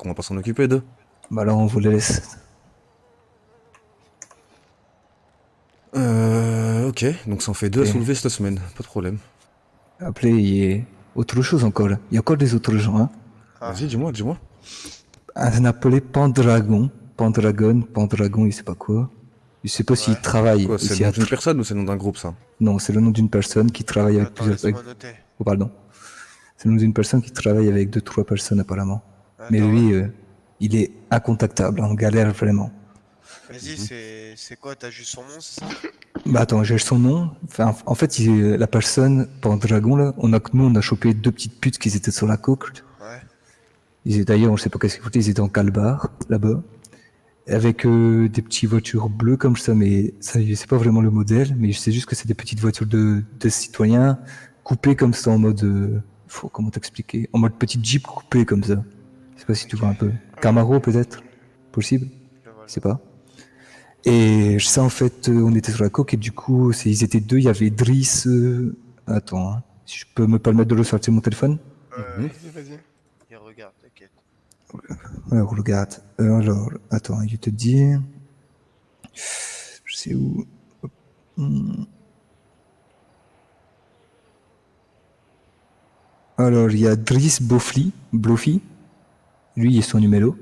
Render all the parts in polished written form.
qu'on va pas s'en occuper d'eux. Bah alors on vous les laisse. Ok, donc ça en fait 2 à Ok. soulever cette semaine, pas de problème. Après, il y a autre chose encore là. Il y a encore des autres gens. Hein. Ah, Vas-y, dis-moi, dis-moi. Un appelé Pendragon. Pendragon, il sait pas quoi. Je sais pas s'il ouais. travaille Quoi, c'est aussi le nom à... d'une personne ou c'est le nom d'un groupe, ça? Non, c'est le nom d'une personne qui travaille avec Attends, plusieurs... laisse-moi noter. Oh, pardon. C'est le nom d'une personne qui travaille avec 2-3 personnes apparemment. Mais Attends, lui, il est incontactable, on galère vraiment. vas-y, c'est quoi? T'as juste son nom, c'est ça? Bah attends, j'ai son nom. Enfin, en fait, la personne, Pendragon là, nous on a chopé 2 petites putes qui étaient sur la coque. Ouais. D'ailleurs, je sais pas qu'est-ce qu'ils foutaient, ils étaient en calbar, là-bas. Avec des petites voitures bleues comme ça, mais ça, je sais pas vraiment le modèle, mais je sais juste que c'est des petites voitures de citoyens, coupées comme ça en mode... comment t'expliquer? En mode petite Jeep coupée comme ça. Je sais pas si tu vois un peu. Camaro peut-être? Possible? Je vois, Je sais pas. Et ça, en fait, on était sur la coque et du coup, ils étaets 2. Il y avait Driss. Attends, hein. Si je peux me permettre de le sortir mon téléphone. Vas-y. Il regarde, t'inquiète. Ouais, regarde. Alors, attends, je te dis. Je sais où. Alors, il y a Driss Blofi. Lui, il est son numéro.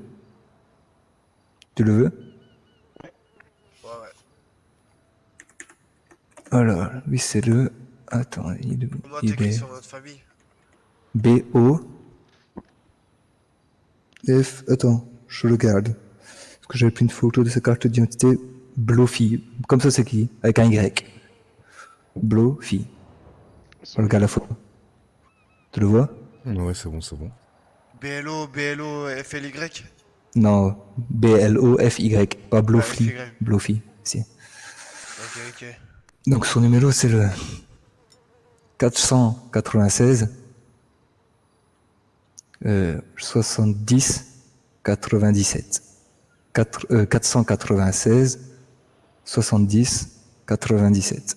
Tu le veux? Ouais, ouais. Alors, lui, c'est le. Attends, Comment il t'écris est. son nom de famille? B-O. F. Attends, je regarde. Parce que j'avais pris une photo de sa carte d'identité. Blofi. Comme ça, c'est qui? Avec un Y. Blofi. Regarde la photo. Tu le vois? Ouais, c'est bon, c'est bon. BLO, FLY? Non, B-L-O-F-Y. Pas Ah, Blofi. FY. Blofi, si. Ok, ok. Donc son numéro, c'est le 496 70 97. 496 70 97.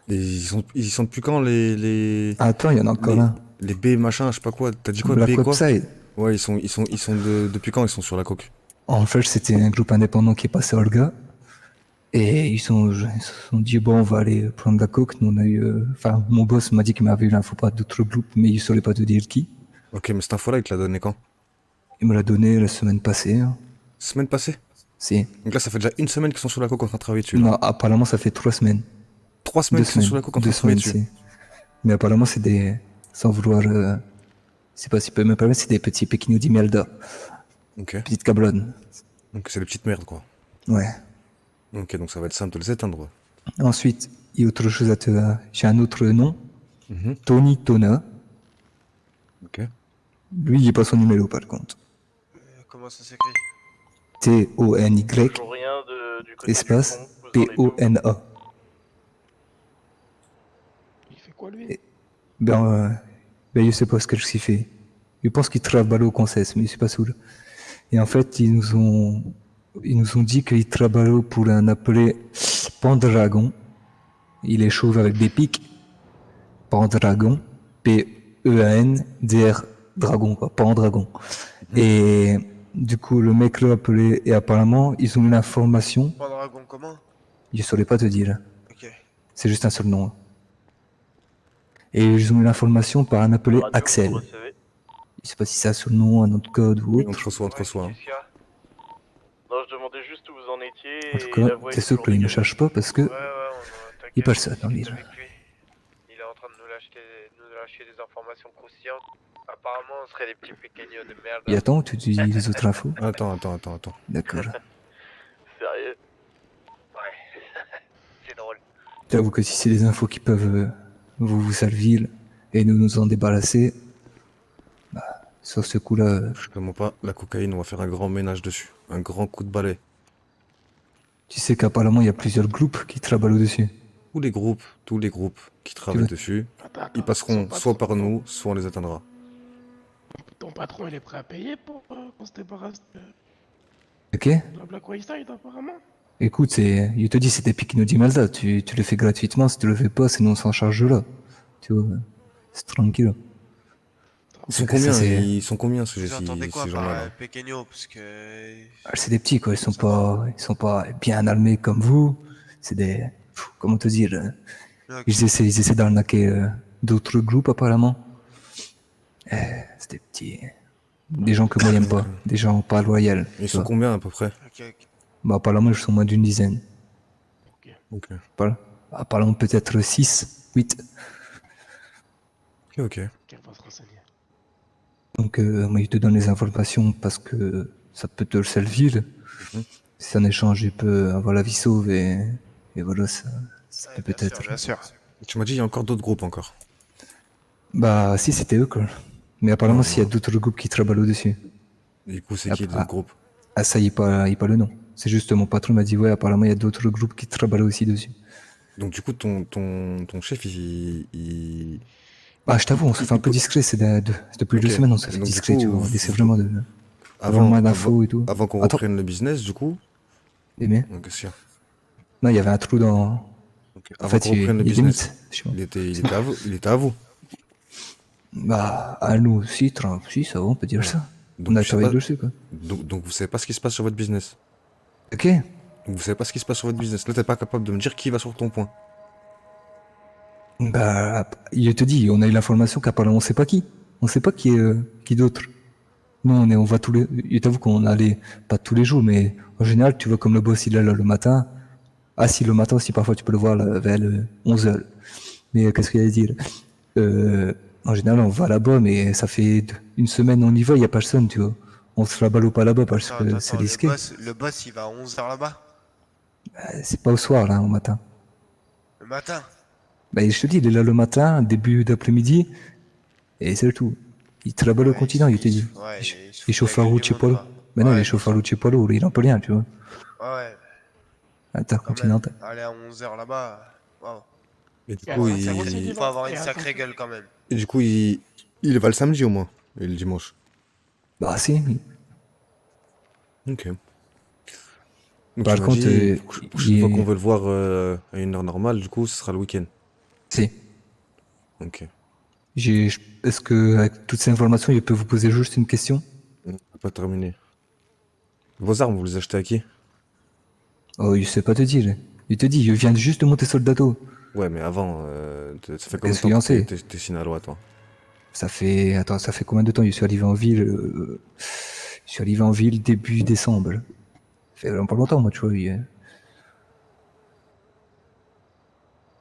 Et ils sont depuis quand les... Ah, attends, il y en a encore les... un. les B machin, je sais pas quoi. T'as dit quoi? Black B quoi? Website. Ouais, ils sont depuis quand ils sont sur la coque? En fait, c'était un groupe indépendant qui est passé à Olga. Et ils se sont dit, bon, on va aller prendre la coke. Nous, on a eu, enfin, mon boss m'a dit qu'il m'avait eu l'info pas d'autres groupes, mais il ne saurait pas te dire qui. Ok, mais cette info-là, il te l'a donné quand? Il me l'a donné la semaine passée. Hein. Semaine passée? Si. Donc là, ça fait déjà 1 semaine qu'ils sont sur la coque en train de travailler dessus, là. Non, apparemment, ça fait 3 semaines. 3 semaines 2 qu'ils sont semaines. sur la coque en train 2 de travailler semaines, dessus. si. Mais apparemment, c'est des, sans vouloir, je sais pas si je peux me permettre, c'est des petits Pékinous d'Imelda. Ok. Petites cablones. Donc c'est des petites merdes, quoi. Ouais. Ok, donc ça va être simple de les éteindre. Ensuite, il y a autre chose à te, j'ai un autre nom. Mhm. Tony Tona. Ok. Lui, il n'est pas son numéro, par contre. Comment ça s'écrit? T-O-N-Y. Toujours rien du côté Espace du pont, vous en êtes où? P-O-N-A. Il fait quoi lui? Ben, je sais pas ce qu'il fait. Je pense qu'il travaille au conseil, mais je suis pas sûr. Et en fait, ils nous ont dit qu'il travaille pour un appelé Pendragon. Il est chauve avec des pics. Pendragon. P-E-A-N-D-R Dragon, quoi. Pendragon. Et du coup, le mec l'a appelé et apparemment, ils ont une information. Pendragon comment? Je saurais pas te dire. Ok. C'est juste un seul nom. Et ils ont eu l'information par un appelé Radio, Axel. vous recevez? Je sais pas si c'est un seul nom, un autre code ou On autre. te reçoit, on te reçoit. Qu'est-ce qu'il y a? Non, je demandais juste où vous en étiez En tout et la cas, voix t'es est sûr toujours qu'il ne dégagée. cherche pas parce que Ouais, t'inquiète. il passe ça dans je le discute livre. avec lui. Il est en train de nous lâcher des informations croustillantes. Apparemment, on serait des petits péquegnons de merde. Et attends, tu dis les autres infos. Attends. D'accord. Sérieux? Ouais. C'est drôle. J'avoue que si c'est des infos qui peuvent vous servir et nous en débarrasser, bah, sur ce coup-là, Je te mens pas, la cocaïne, on va faire un grand ménage dessus. Un grand coup de balai. tu sais qu'apparemment il y a plusieurs groupes qui travaillent au-dessus. Tous les groupes qui travaillent veux- dessus, Attends, ils passeront soit par nous, soit on les atteindra. Ton patron il est prêt à payer pour qu'on se débarrasse de Ok? la Black Wayside apparemment? Écoute, je te dis, c'est des piques d'Imelda. Tu le fais gratuitement, si tu le fais pas, sinon on s'en charge là. Tu vois, c'est tranquille. Ils sont Ça, combien? c'est- Ils sont combien ce Vous entendez quoi ces par gens-là? pequeño? Parce que... Ah, c'est des petits, quoi. Ils sont pas bien armés comme vous. C'est des, comment te dire, Ok. ils essaient d'arnaquer d'autres groupes, apparemment. C'est des petits, des gens que moi j'aime pas. Des gens pas loyaux. Ils tu sont vois. combien à peu près? Ok, ok. Bah, apparemment, ils sont moins d'une dizaine. Ok. Apparemment, peut-être 6, 8. Ok, ok. Ok, on va se renseigner. Donc, moi, je te donne les informations parce que ça peut te le servir. Mhm. Si en échange, tu peux avoir la vie sauve et voilà, ça peut Ouais, bien sûr, peut-être. bien sûr. Tu m'as dit il y a encore d'autres groupes encore. Bah, si, c'était eux, quoi. Mais apparemment, Non, s'il y a d'autres groupes qui travaillent au-dessus. Du coup, c'est Ah, qui d'autres groupes? Ah, ça, il n'est pas le nom. C'est juste mon patron m'a dit, ouais, apparemment, il y a d'autres groupes qui travaillent aussi dessus. Donc du coup, ton chef, Bah, je t'avoue, on se fait un il peu peut- discret, c'est depuis Ok. 2 semaines, on se fait Donc, du discret, coup, tu vois. On essaie vraiment de avoir le avant, moins avant, d'infos et tout. avant qu'on Attends, reprenne le business, du coup, mais qu'est-ce qu'il y a? non, il y avait un trou dans. Ok. En Avant fait, qu'on reprenne le il y a des business, mythes chez moi. il était à vous, il était à vous. Bah, à nous aussi, si, ça va, on peut dire ça. Donc, On a tu sais travaillé pas- dessus, quoi. donc vous savez pas ce qui se passe sur votre business. Ok. Donc vous savez pas ce qui se passe sur votre business. Là, t'es pas capable de me dire qui va sur ton point. Bah, il te dit, on a eu l'information qu'apparemment on sait pas qui. On sait pas qui d'autre. Nous, on va tous les. Je t'avoue qu'on allait pas tous les jours, mais en général, tu vois comme le boss il est là le matin. Ah si, le matin aussi, parfois tu peux le voir là, vers 11h. Mais qu'est-ce qu'il y a à dire En général, on va là-bas, mais ça fait 1 semaine on y va, il y a personne, tu vois. On se la balle pas là-bas parce que c'est risqué. Le boss, il va à 11h là-bas? C'est pas au soir, là, au matin. Le matin? Bah, je te dis, il est là le matin, début d'après-midi, et c'est tout. Il travaille au Ouais, continent, il te dit. Ouais, Il est chauffeur routier poids lourd. Mais non, il est chauffeur routier poids lourd, il en peut rien, tu vois. Ouais, quand même. Intercontinental. Aller à 11h là-bas, waouh. Et du Et coup, attends, il... c'est renseigné, Faut avoir et une attends, sacrée gueule quand même. et du coup, il va le samedi au moins. Et le dimanche. Bah, si. Ok. Donc Par tu m'as contre, dit, prochaine fois il- qu'on veut le voir à une heure normale, du coup, ce sera le week-end. Si. Ok. Est-ce que, avec toutes ces informations, je peux vous poser juste une question? On n'a pas terminé. Vos armes, vous les achetez à qui? Oh, je sais pas te dire. Il te dit, je viens juste de monter soldato. Ouais, mais avant, ça fait combien de Qu'est-ce qu'il temps en que sait? t'es signé à loi, toi? Ça fait combien de temps je suis arrivé en ville? Je suis arrivé en ville début décembre. Ça fait vraiment pas longtemps, moi, tu vois.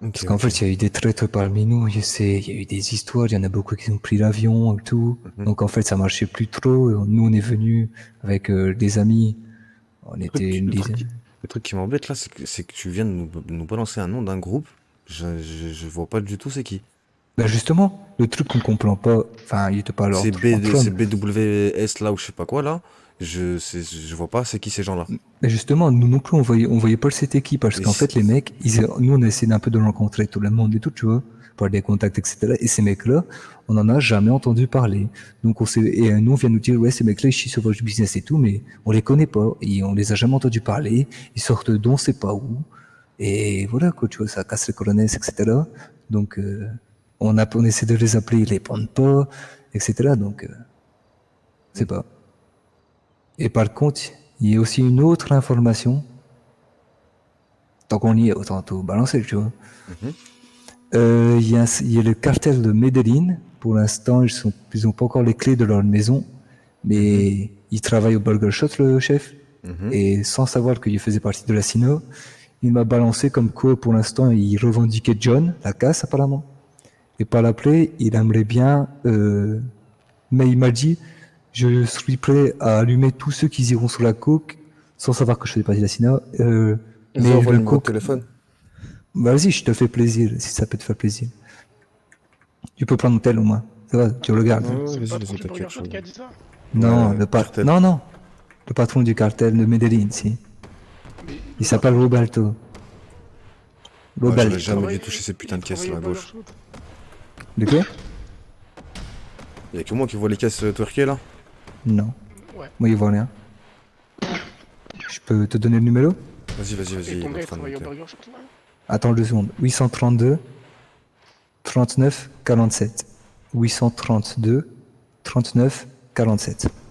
Ok, Parce qu'en ok. fait, il y a eu des traîtres parmi nous, je sais, il y a eu des histoires, il y en a beaucoup qui ont pris l'avion et tout. Mhm. Donc en fait, ça marchait plus trop. Nous, on est venus avec des amis. On Le était truc, une le truc dizaine. qui, le truc qui m'embête là, c'est que tu viens de nous balancer un nom d'un groupe. Je vois pas du tout c'est qui. Ben justement, le truc qu'on comprend pas, enfin, il te parle C'est entre c'est hommes. BWS là ou je sais pas quoi là. Je vois pas c'est qui ces gens-là. Mais justement, nous non plus, on voyait pas c'était qui, parce Mais qu'en si- fait, les mecs, nous, on a essayé d'un peu de rencontrer tout le monde et tout, tu vois, par des contacts, etc. Et ces mecs-là, on en a jamais entendu parler. Donc, nous, on vient nous dire, ouais, ces mecs-là, ils chient sur votre business et tout, mais on les connaît pas, et on les a jamais entendus parler, ils sortent d'on sait pas où. Et voilà, quoi, tu vois, ça casse les colonnes, etc. Donc, on essaie de les appeler, ils répondent pas, etc. Donc, c'est pas. Et par contre, il y a aussi une autre information. Tant qu'on y est, autant tout balancer, tu vois. Mhm. Il y a le cartel de Medellin. Pour l'instant, ils ont pas encore les clés de leur maison, mais il travaille au Burger Shot, le chef. Mhm. Et sans savoir qu'il faisait partie de la CINO, il m'a balancé comme quoi, pour l'instant, il revendiquait John, la casse apparemment. Et par l'appeler, il aimerait bien. Mais il m'a dit, je suis prêt à allumer tous ceux qui iront sur la coke, sans savoir que je faisais partie de la CINO. Mais Envoie le le numéro de coke, téléphone. vas-y, je te fais plaisir, si ça peut te faire plaisir. Tu peux prendre mon tel au moins. Ça va, tu regardes. Ouais, C'est le vas-y, patron vas-y, du Burger t'inquiète. Shot qui a dit ça? Non, Ouais, cartel. non. Le patron du cartel de Medellin, si. Mais Il s'appelle Roberto. Ouais, Roberto. j'aurais jamais dû toucher ces putains de caisses là à gauche. De quoi? Y'a que moi qui vois les caisses twerkées là. Non. Ouais. Moi, il voit rien. Je peux te donner le numéro? Vas-y, vas-y, Et vas-y. il ton est gars, en il train de travaille au noter. Burger Shot là? Attends 2 secondes. 832 39 47. 832 39 47.